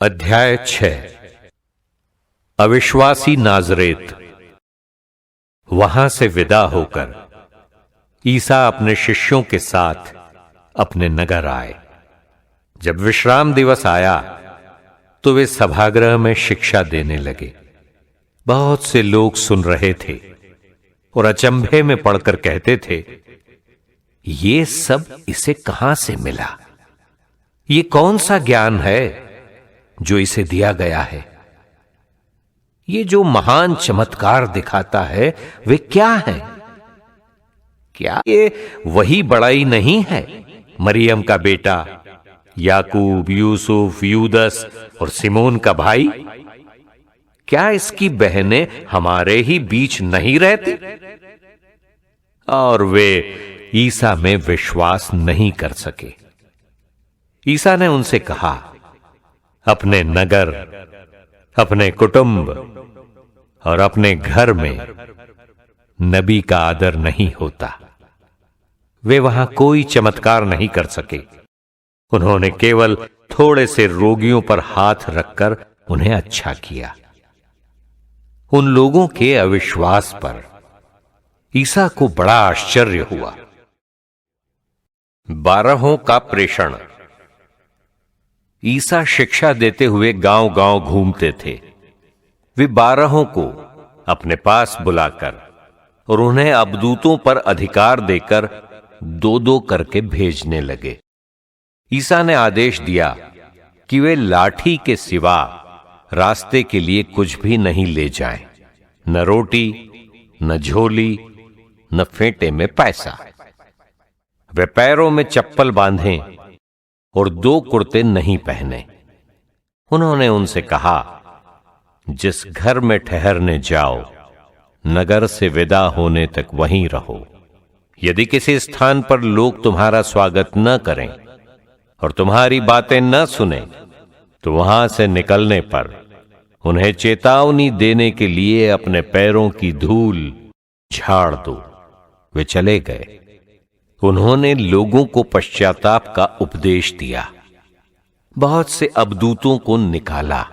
अध्याय 6। अविश्वासी नाजरेत। वहां से विदा होकर ईसा अपने शिष्यों के साथ अपने नगर आए। जब विश्राम दिवस आया तो वे सभागृह में शिक्षा देने लगे। बहुत से लोग सुन रहे थे और अचंभे में पड़कर कहते थे, ये सब इसे कहां से मिला? ये कौन सा ज्ञान है जो इसे दिया गया है? ये जो महान चमत्कार दिखाता है वे क्या है? क्या ये वही बड़ाई नहीं है, मरियम का बेटा, याकूब, यूसुफ, यूदस और सिमोन का भाई? क्या इसकी बहनें हमारे ही बीच नहीं रहती? और वे ईसा में विश्वास नहीं कर सके। ईसा ने उनसे कहा, अपने नगर, अपने कुटुंब और अपने घर में नबी का आदर नहीं होता। वे वहां कोई चमत्कार नहीं कर सके। उन्होंने केवल थोड़े से रोगियों पर हाथ रखकर उन्हें अच्छा किया। उन लोगों के अविश्वास पर ईसा को बड़ा आश्चर्य हुआ। 12 का प्रेषण। ईसा शिक्षा देते हुए गांव-गांव घूमते थे। वे 12 को अपने पास बुलाकर और उन्हें अबदूतों पर अधिकार देकर 2-2 करके भेजने लगे। ईसा ने आदेश दिया कि वे लाठी के सिवा रास्ते के लिए कुछ भी नहीं ले जाएं, न रोटी, न झोली, न फेंटे में पैसा। वे पैरों में चप्पल बांधें और 2 कुर्ते नहीं पहने। उन्होंने उनसे कहा, जिस घर में ठहरने जाओ, नगर से विदा होने तक वहीं रहो। यदि किसी स्थान पर लोग तुम्हारा स्वागत न करें और तुम्हारी बातें न सुने, तो वहां से निकलने पर उन्हें चेतावनी देने के लिए अपने पैरों की धूल झाड़ दो। वे चले गए। उन्होंने लोगों को पश्चाताप का उपदेश दिया, बहुत से अबदूतों को निकाला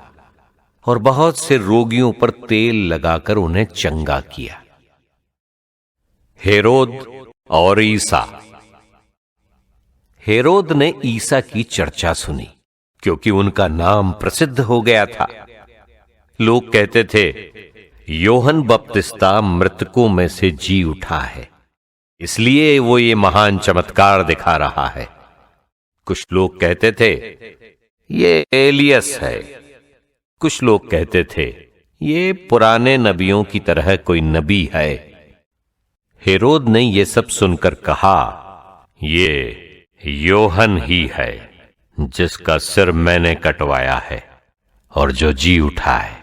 और बहुत से रोगियों पर तेल लगाकर उन्हें चंगा किया। हेरोद और ईसा। हेरोद ने ईसा की चर्चा सुनी क्योंकि उनका नाम प्रसिद्ध हो गया था। लोग कहते थे, योहन बपतिस्ता मृतकों में से जी उठा है, इसलिए वो ये महान चमत्कार दिखा रहा है। कुछ लोग कहते थे, ये एलियस है। कुछ लोग कहते थे, ये पुराने नबियों की तरह कोई नबी है। हेरोद ने ये सब सुनकर कहा, ये योहन ही है जिसका सिर मैंने कटवाया है और जो जी उठा है।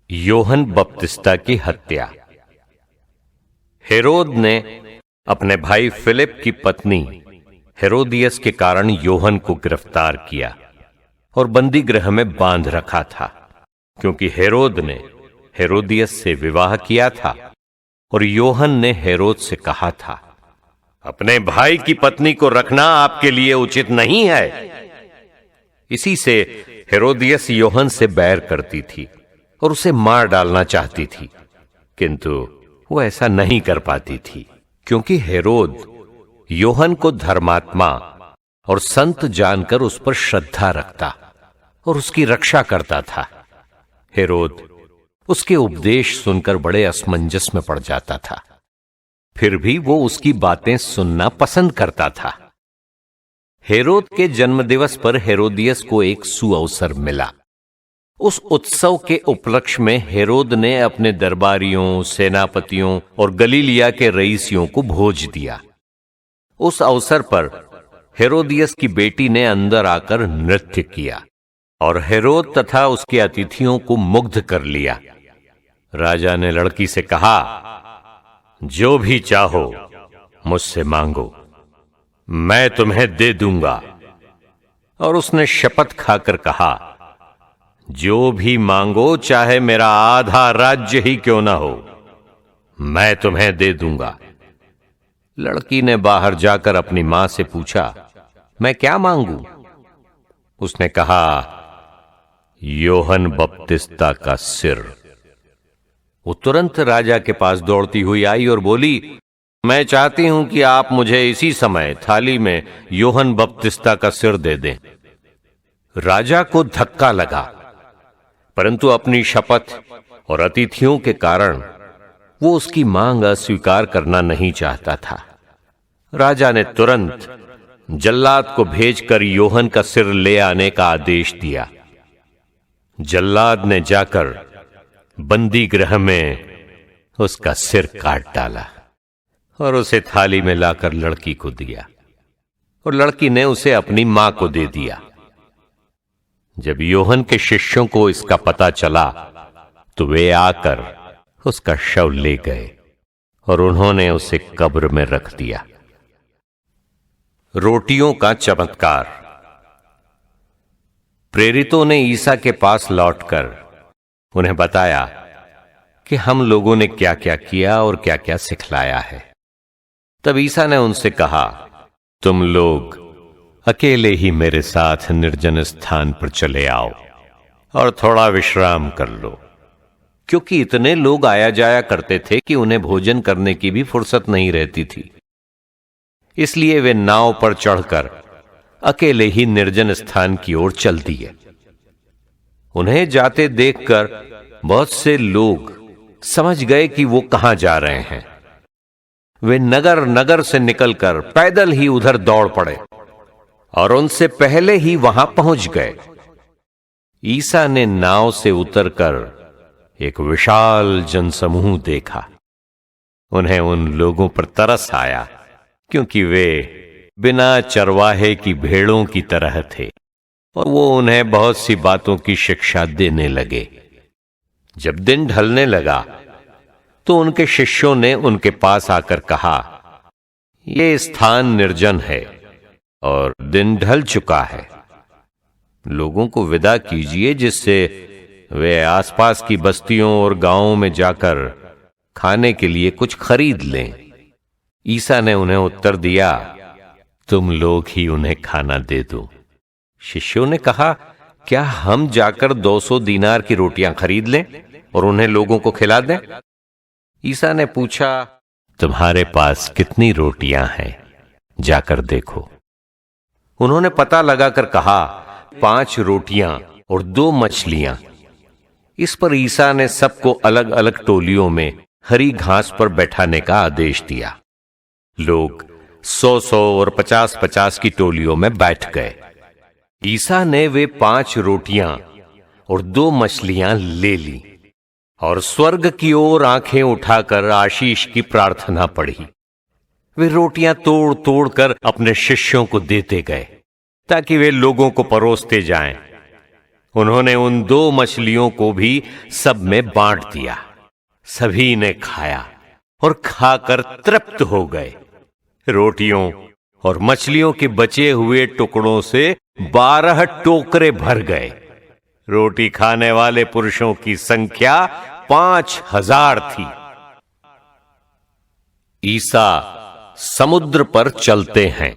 योहन बपतिस्ता की हत्या। हेरोद ने अपने भाई फिलिप की पत्नी हेरोदियस के कारण योहन को गिरफ्तार किया और बंदी गृह में बांध रखा था, क्योंकि हेरोद ने हेरोदियस से विवाह किया था और योहन ने हेरोद से कहा था, अपने भाई की पत्नी को रखना आपके लिए उचित नहीं है। इसी से हेरोदियस योहन से बैर करती थी और उसे मार डालना चाहती थी, किंतु वो ऐसा नहीं कर पाती थी, क्योंकि हेरोद योहन को धर्मात्मा और संत जानकर उस पर श्रद्धा रखता और उसकी रक्षा करता था। हेरोद उसके उपदेश सुनकर बड़े असमंजस में पड़ जाता था, फिर भी वो उसकी बातें सुनना पसंद करता था। हेरोद के जन्मदिवस पर हेरोदियस को एक सुअवसर मिला। उस उत्सव के उपलक्ष्य में हेरोद ने अपने दरबारियों, सेनापतियों और गलीलिया के रईसियों को भोज दिया। उस अवसर पर हेरोदियस की बेटी ने अंदर आकर नृत्य किया और हेरोद तथा उसके अतिथियों को मुग्ध कर लिया। राजा ने लड़की से कहा, जो भी चाहो मुझसे मांगो, मैं तुम्हें दे दूंगा। और उसने शपथ खाकर कहा, जो भी मांगो, चाहे मेरा आधा राज्य ही क्यों ना हो, मैं तुम्हें दे दूंगा। लड़की ने बाहर जाकर अपनी मां से पूछा, मैं क्या मांगू? उसने कहा, योहन बपतिस्ता का सिर। वो तुरंत राजा के पास दौड़ती हुई आई और बोली, मैं चाहती हूं कि आप मुझे इसी समय थाली में योहन बपतिस्ता का सिर दे दें। राजा को धक्का लगा, परंतु अपनी शपथ और अतिथियों के कारण वो उसकी मांग अस्वीकार करना नहीं चाहता था। राजा ने तुरंत जल्लाद को भेजकर योहन का सिर ले आने का आदेश दिया। जल्लाद ने जाकर बंदी गृह में उसका सिर काट डाला और उसे थाली में लाकर लड़की को दिया, और लड़की ने उसे अपनी मां को दे दिया। जब योहन के शिष्यों को इसका पता चला तो वे आकर उसका शव ले गए और उन्होंने उसे कब्र में रख दिया। रोटियों का चमत्कार। प्रेरितों ने ईसा के पास लौटकर उन्हें बताया कि हम लोगों ने क्या क्या किया और क्या क्या सिखलाया है। तब ईसा ने उनसे कहा, तुम लोग अकेले ही मेरे साथ निर्जन स्थान पर चले आओ और थोड़ा विश्राम कर लो, क्योंकि इतने लोग आया जाया करते थे कि उन्हें भोजन करने की भी फुर्सत नहीं रहती थी। इसलिए वे नाव पर चढ़कर अकेले ही निर्जन स्थान की ओर चल दिए। उन्हें जाते देखकर बहुत से लोग समझ गए कि वो कहां जा रहे हैं। वे नगर नगर से निकलकर पैदल ही उधर दौड़ पड़े और उनसे पहले ही वहां पहुंच गए। ईसा ने नाव से उतरकर एक विशाल जनसमूह देखा। उन्हें उन लोगों पर तरस आया, क्योंकि वे बिना चरवाहे की भेड़ों की तरह थे, और वो उन्हें बहुत सी बातों की शिक्षा देने लगे। जब दिन ढलने लगा तो उनके शिष्यों ने उनके पास आकर कहा, ये स्थान निर्जन है और दिन ढल चुका है। लोगों को विदा कीजिए, जिससे वे आसपास की बस्तियों और गांवों में जाकर खाने के लिए कुछ खरीद लें। ईसा ने उन्हें उत्तर दिया, तुम लोग ही उन्हें खाना दे दो। शिष्यों ने कहा, क्या हम जाकर 200 दीनार की रोटियां खरीद लें और उन्हें लोगों को खिला दें? ईसा ने पूछा, तुम्हारे पास कितनी रोटियां हैं? जाकर देखो। उन्होंने पता लगाकर कहा, 5 रोटियां और 2 मछलियां। इस पर ईसा ने सबको अलग अलग टोलियों में हरी घास पर बैठाने का आदेश दिया। लोग 100-100 और 50-50 की टोलियों में बैठ गए। ईसा ने वे 5 रोटियां और 2 मछलियां ले ली और स्वर्ग की ओर आंखें उठाकर आशीष की प्रार्थना पढ़ी। वे रोटियां तोड़ तोड़ कर अपने शिष्यों को देते गए ताकि वे लोगों को परोसते जाएं। उन्होंने उन 2 मछलियों को भी सब में बांट दिया। सभी ने खाया और खाकर तृप्त हो गए। रोटियों और मछलियों के बचे हुए टुकड़ों से 12 टोकरे भर गए। रोटी खाने वाले पुरुषों की संख्या 5000 थी। ईसा समुद्र पर चलते हैं।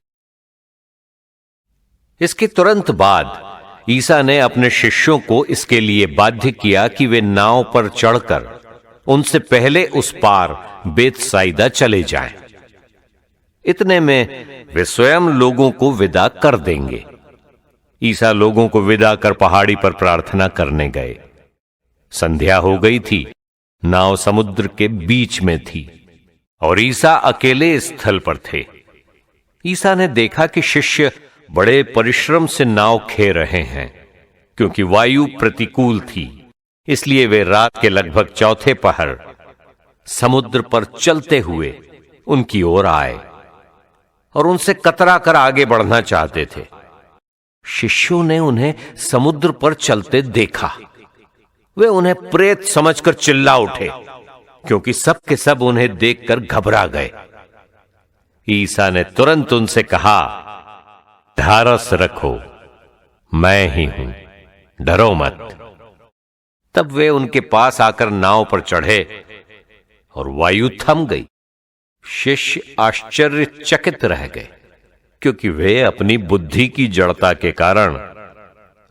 इसके तुरंत बाद ईसा ने अपने शिष्यों को इसके लिए बाध्य किया कि वे नाव पर चढ़कर उनसे पहले उस पार बेतसाइदा चले जाएं। इतने में वे स्वयं लोगों को विदा कर देंगे। ईसा लोगों को विदा कर पहाड़ी पर प्रार्थना करने गए। संध्या हो गई थी। नाव समुद्र के बीच में थी और ईसा अकेले स्थल पर थे। ईसा ने देखा कि शिष्य बड़े परिश्रम से नाव खे रहे हैं, क्योंकि वायु प्रतिकूल थी। इसलिए वे रात के लगभग चौथे पहर समुद्र पर चलते हुए उनकी ओर आए और उनसे कतरा कर आगे बढ़ना चाहते थे। शिष्यों ने उन्हें समुद्र पर चलते देखा। वे उन्हें प्रेत समझकर चिल्ला उठे, क्योंकि सब के सब उन्हें देखकर घबरा गए। ईसा ने तुरंत उनसे कहा, ढारस रखो, मैं ही हूं, डरो मत। तब वे उनके पास आकर नाव पर चढ़े और वायु थम गई। शिष्य आश्चर्यचकित रह गए, क्योंकि वे अपनी बुद्धि की जड़ता के कारण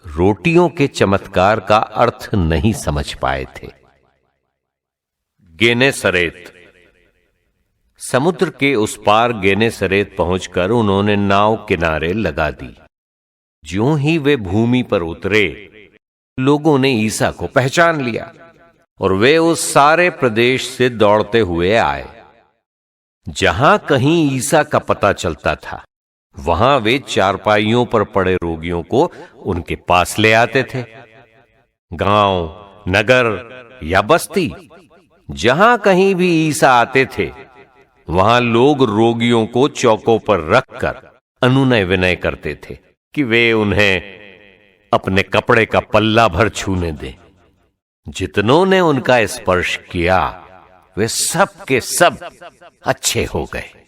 रोटियों के चमत्कार का अर्थ नहीं समझ पाए थे। गेनेसरेत। समुद्र के उस पार गेनेसरेत पहुंचकर उन्होंने नाव किनारे लगा दी। ज्यों ही वे भूमि पर उतरे, लोगों ने ईसा को पहचान लिया और वे उस सारे प्रदेश से दौड़ते हुए आए। जहां कहीं ईसा का पता चलता था, वहां वे चारपाइयों पर पड़े रोगियों को उनके पास ले आते थे। गांव, नगर या बस्ती, जहां कहीं भी ईसा आते थे, वहां लोग रोगियों को चौकों पर रखकर अनुनय विनय करते थे कि वे उन्हें अपने कपड़े का पल्ला भर छूने दें। जितनों ने उनका स्पर्श किया, वे सब के सब अच्छे हो गए।